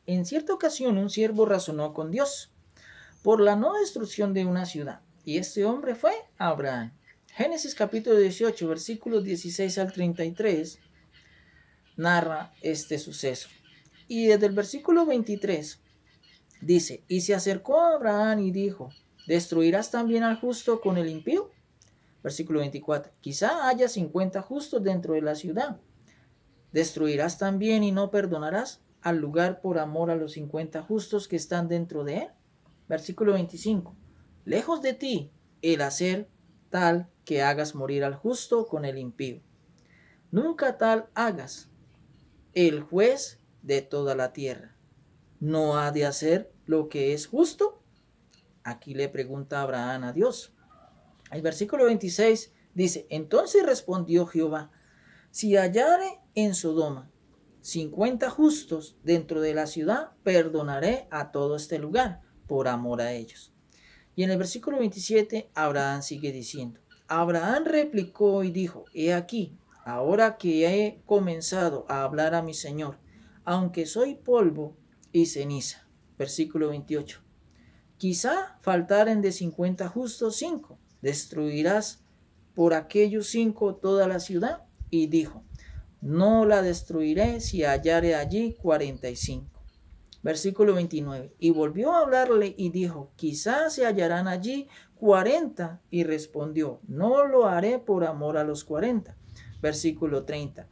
En cierta ocasión un siervo razonó con Dios por la no destrucción de una ciudad, y este hombre fue Abraham. Génesis capítulo 18, versículos 16 al 33, narra este suceso. Y desde el versículo 23 dice, y se acercó a Abraham y dijo, ¿destruirás también al justo con el impío? Versículo 24, quizá haya 50 justos dentro de la ciudad. ¿Destruirás también y no perdonarás al lugar por amor a los 50 justos que están dentro de él? Versículo 25, lejos de ti el hacer tal que hagas morir al justo con el impío. Nunca tal hagas, el juez de toda la tierra ¿no ha de hacer lo que es justo? Aquí le pregunta Abraham a Dios. El versículo 26 dice, entonces respondió Jehová, si hallare en Sodoma 50 justos dentro de la ciudad, perdonaré a todo este lugar por amor a ellos. Y en el versículo 27, Abraham sigue diciendo, Abraham replicó y dijo, he aquí, ahora que he comenzado a hablar a mi Señor, aunque soy polvo y ceniza. Versículo 28. Quizá faltaren de 50 justos 5. ¿Destruirás por aquellos 5 toda la ciudad? Y dijo, no la destruiré si hallare allí 45. Versículo 29. Y volvió a hablarle y dijo, quizás se hallarán allí 40. Y respondió, no lo haré por amor a los 40. Versículo 30.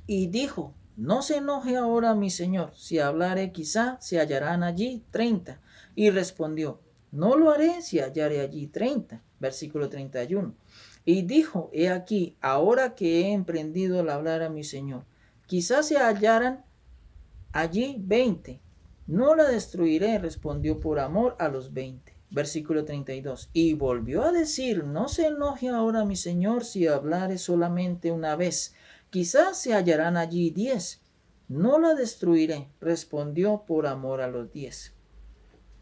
Y dijo, no se enoje ahora mi señor, si hablare quizá se hallarán allí 30. Y respondió, no lo haré si hallare allí 30. Versículo 31. Y dijo, he aquí, ahora que he emprendido el hablar a mi señor, quizás se hallaran allí 20. No la destruiré, respondió por amor a los 20. Versículo 32. Y volvió a decir, no se enoje ahora mi señor si hablare solamente una vez. Quizás se hallarán allí 10. No la destruiré, respondió por amor a los 10.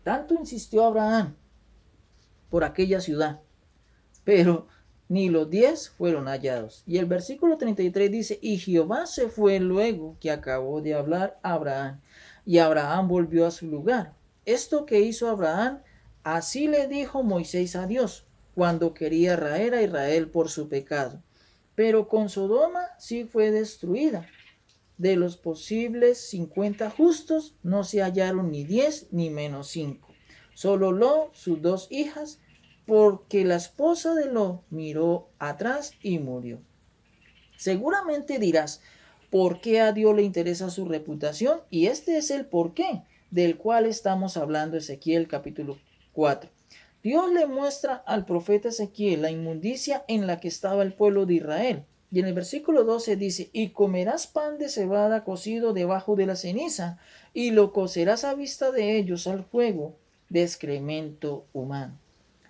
Tanto insistió Abraham por aquella ciudad, pero ni los 10 fueron hallados. Y el versículo 33 dice, y Jehová se fue luego que acabó de hablar a Abraham, y Abraham volvió a su lugar. Esto que hizo Abraham, así le dijo Moisés a Dios, cuando quería raer a Israel por su pecado. Pero con Sodoma sí fue destruida. De los posibles 50 justos, no se hallaron ni 10 ni menos 5. Solo Lot, sus 2 hijas, porque la esposa de Lot miró atrás y murió. Seguramente dirás, ¿por qué a Dios le interesa su reputación? Y este es el porqué del cual estamos hablando Ezequiel capítulo 4. Dios le muestra al profeta Ezequiel la inmundicia en la que estaba el pueblo de Israel. Y en el versículo 12 dice, y comerás pan de cebada cocido debajo de la ceniza, y lo cocerás a vista de ellos al fuego de excremento humano.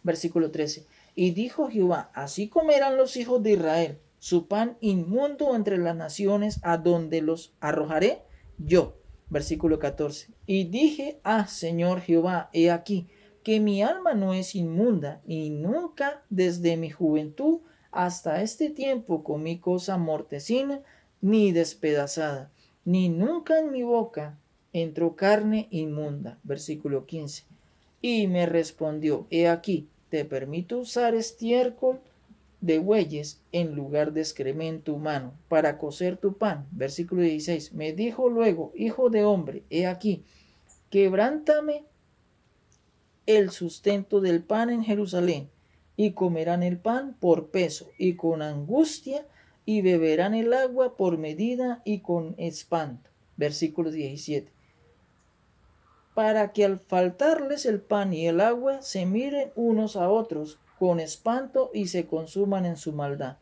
Versículo 13, y dijo Jehová, así comerán los hijos de Israel su pan inmundo entre las naciones a donde los arrojaré yo. Versículo 14, y dije, Señor Jehová, he aquí, que mi alma no es inmunda, y nunca desde mi juventud hasta este tiempo comí cosa mortecina, ni despedazada, ni nunca en mi boca entró carne inmunda. Versículo 15. Y me respondió, he aquí, te permito usar estiércol de bueyes en lugar de excremento humano para cocer tu pan. Versículo 16. Me dijo luego, hijo de hombre, he aquí, quebrántame el sustento del pan en Jerusalén, y comerán el pan por peso, y con angustia, y beberán el agua por medida y con espanto. Versículo 17. Para que al faltarles el pan y el agua, se miren unos a otros con espanto y se consuman en su maldad.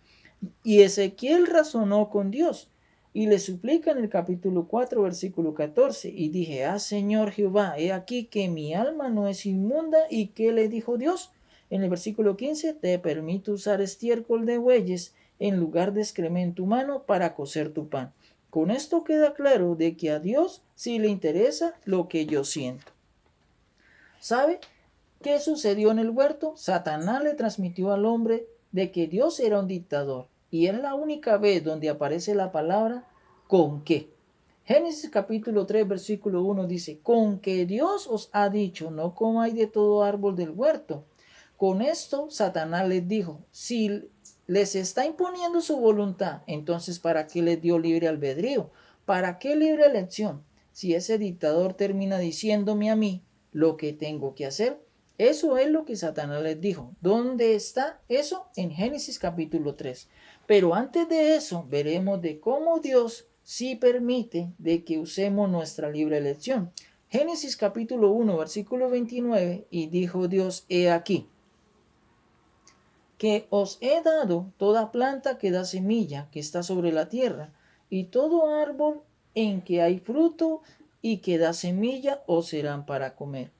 Y Ezequiel razonó con Dios y le suplica en el capítulo 4, versículo 14, y dije, Señor Jehová, he aquí que mi alma no es inmunda. ¿Y qué le dijo Dios? En el versículo 15, te permito usar estiércol de bueyes en lugar de excremento humano para cocer tu pan. Con esto queda claro de que a Dios sí le interesa lo que yo siento. ¿Sabe qué sucedió en el huerto? Satanás le transmitió al hombre de que Dios era un dictador. Y es la única vez donde aparece la palabra con qué. Génesis capítulo 3, versículo 1 dice, con que Dios os ha dicho, no comáis de todo árbol del huerto. Con esto Satanás les dijo, si les está imponiendo su voluntad, entonces ¿para qué les dio libre albedrío? ¿Para qué libre elección? Si ese dictador termina diciéndome a mí lo que tengo que hacer, eso es lo que Satanás les dijo. ¿Dónde está eso? En Génesis capítulo 3. Pero antes de eso, veremos de cómo Dios sí permite de que usemos nuestra libre elección. Génesis capítulo 1, versículo 29, y dijo Dios, he aquí, que os he dado toda planta que da semilla, que está sobre la tierra, y todo árbol en que hay fruto y que da semilla os serán para comer.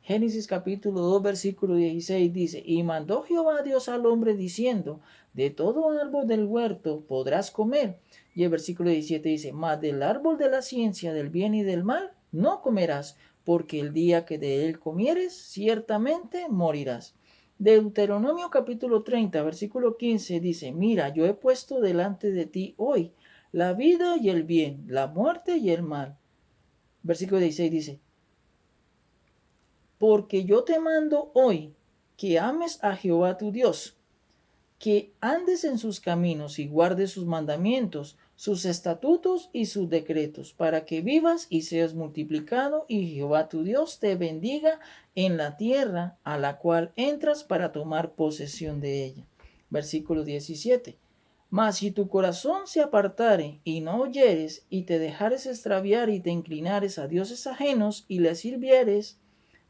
Génesis capítulo 2, versículo 16 dice, y mandó Jehová Dios al hombre diciendo, de todo árbol del huerto podrás comer. Y el versículo 17 dice, mas del árbol de la ciencia del bien y del mal no comerás, porque el día que de él comieres, ciertamente morirás. Deuteronomio capítulo 30, versículo 15 dice, mira, yo he puesto delante de ti hoy la vida y el bien, la muerte y el mal. Versículo 16 dice, porque yo te mando hoy que ames a Jehová tu Dios, que andes en sus caminos y guardes sus mandamientos, sus estatutos y sus decretos, para que vivas y seas multiplicado, y Jehová tu Dios te bendiga en la tierra a la cual entras para tomar posesión de ella. Versículo 17. Mas si tu corazón se apartare y no oyeres, y te dejares extraviar y te inclinares a dioses ajenos y les sirvieres,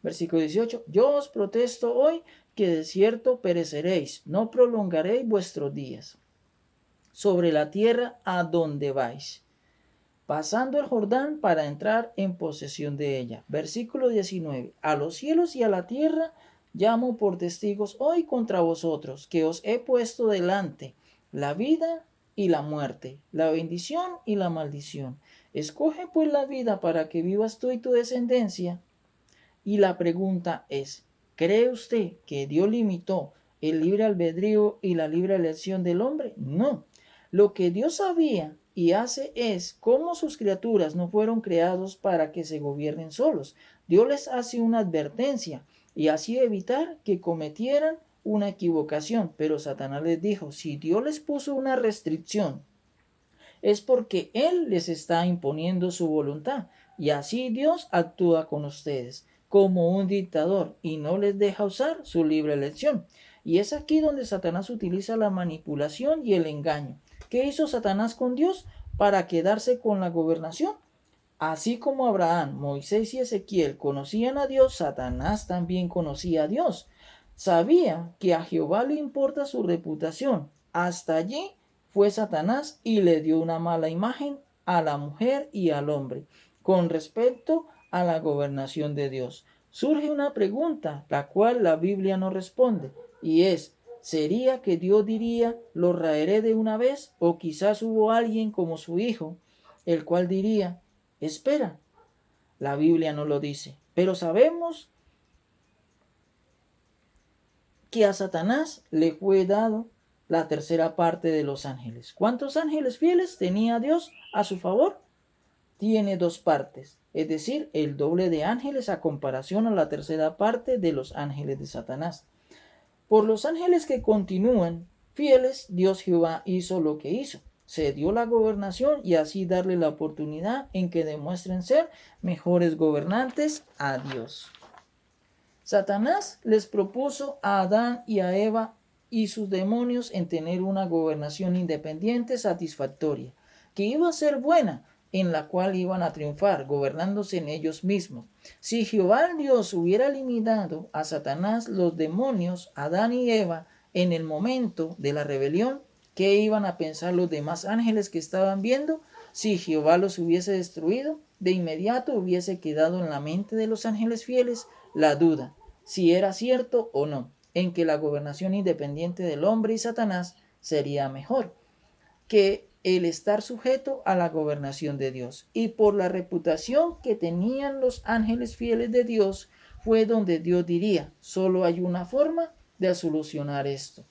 versículo 18, yo os protesto hoy que de cierto pereceréis, no prolongaréis vuestros días sobre la tierra a donde vais, pasando el Jordán para entrar en posesión de ella. Versículo 19, a los cielos y a la tierra llamo por testigos hoy contra vosotros, que os he puesto delante la vida y la muerte, la bendición y la maldición. Escoge pues la vida para que vivas tú y tu descendencia. Y la pregunta es, ¿cree usted que Dios limitó el libre albedrío y la libre elección del hombre? No. Lo que Dios sabía y hace es cómo sus criaturas no fueron creados para que se gobiernen solos. Dios les hace una advertencia y así evitar que cometieran una equivocación. Pero Satanás les dijo, si Dios les puso una restricción, es porque Él les está imponiendo su voluntad. Y así Dios actúa con ustedes como un dictador y no les deja usar su libre elección. Y es aquí donde Satanás utiliza la manipulación y el engaño. ¿Qué hizo Satanás con Dios? Para quedarse con la gobernación. Así como Abraham, Moisés y Ezequiel conocían a Dios, Satanás también conocía a Dios. Sabía que a Jehová le importa su reputación. Hasta allí fue Satanás y le dio una mala imagen a la mujer y al hombre con respecto a la gobernación de Dios. Surge una pregunta, la cual la Biblia no responde, y es, ¿sería que Dios diría, lo raeré de una vez? O quizás hubo alguien como su hijo, el cual diría, espera, la Biblia no lo dice, pero sabemos que a Satanás le fue dado la tercera parte de los ángeles. ¿Cuántos ángeles fieles tenía Dios a su favor? Tiene dos partes, es decir, el doble de ángeles a comparación a la tercera parte de los ángeles de Satanás. Por los ángeles que continúan fieles, Dios Jehová hizo lo que hizo. Se dio la gobernación y así darle la oportunidad en que demuestren ser mejores gobernantes a Dios. Satanás les propuso a Adán y a Eva y sus demonios en tener una gobernación independiente satisfactoria, que iba a ser buena, en la cual iban a triunfar, gobernándose en ellos mismos. Si Jehová Dios hubiera limitado a Satanás, los demonios, Adán y Eva, en el momento de la rebelión, ¿qué iban a pensar los demás ángeles que estaban viendo? Si Jehová los hubiese destruido, de inmediato hubiese quedado en la mente de los ángeles fieles la duda, si era cierto o no, en que la gobernación independiente del hombre y Satanás sería mejor que el estar sujeto a la gobernación de Dios. Y por la reputación que tenían los ángeles fieles de Dios, fue donde Dios diría, solo hay una forma de solucionar esto.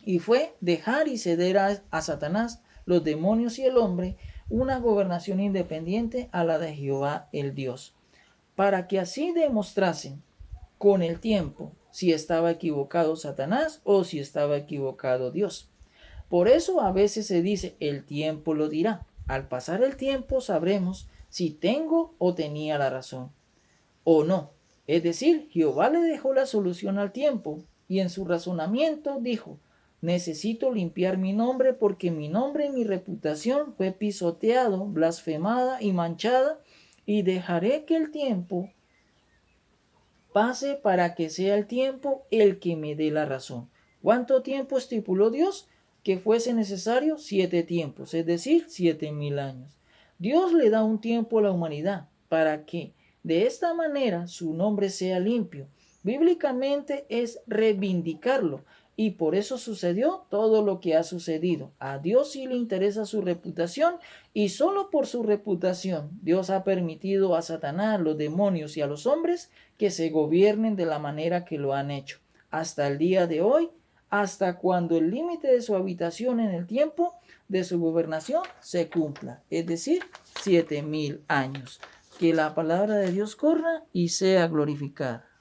Y fue dejar y ceder a Satanás, los demonios y el hombre, una gobernación independiente a la de Jehová el Dios, para que así demostrasen con el tiempo si estaba equivocado Satanás o si estaba equivocado Dios. Por eso a veces se dice, el tiempo lo dirá. Al pasar el tiempo sabremos si tengo o tenía la razón o no. Es decir, Jehová le dejó la solución al tiempo y en su razonamiento dijo, necesito limpiar mi nombre porque mi nombre y mi reputación fue pisoteado, blasfemada y manchada, y dejaré que el tiempo pase para que sea el tiempo el que me dé la razón. ¿Cuánto tiempo estipuló Dios? Que fuese necesario 7 tiempos, es decir, 7,000 años. Dios le da un tiempo a la humanidad para que de esta manera su nombre sea limpio. Bíblicamente es reivindicarlo y por eso sucedió todo lo que ha sucedido. A Dios sí le interesa su reputación y solo por su reputación Dios ha permitido a Satanás, los demonios y a los hombres que se gobiernen de la manera que lo han hecho. Hasta el día de hoy, hasta cuando el límite de su habitación en el tiempo de su gobernación se cumpla, es decir, 7,000 años. Que la palabra de Dios corra y sea glorificada.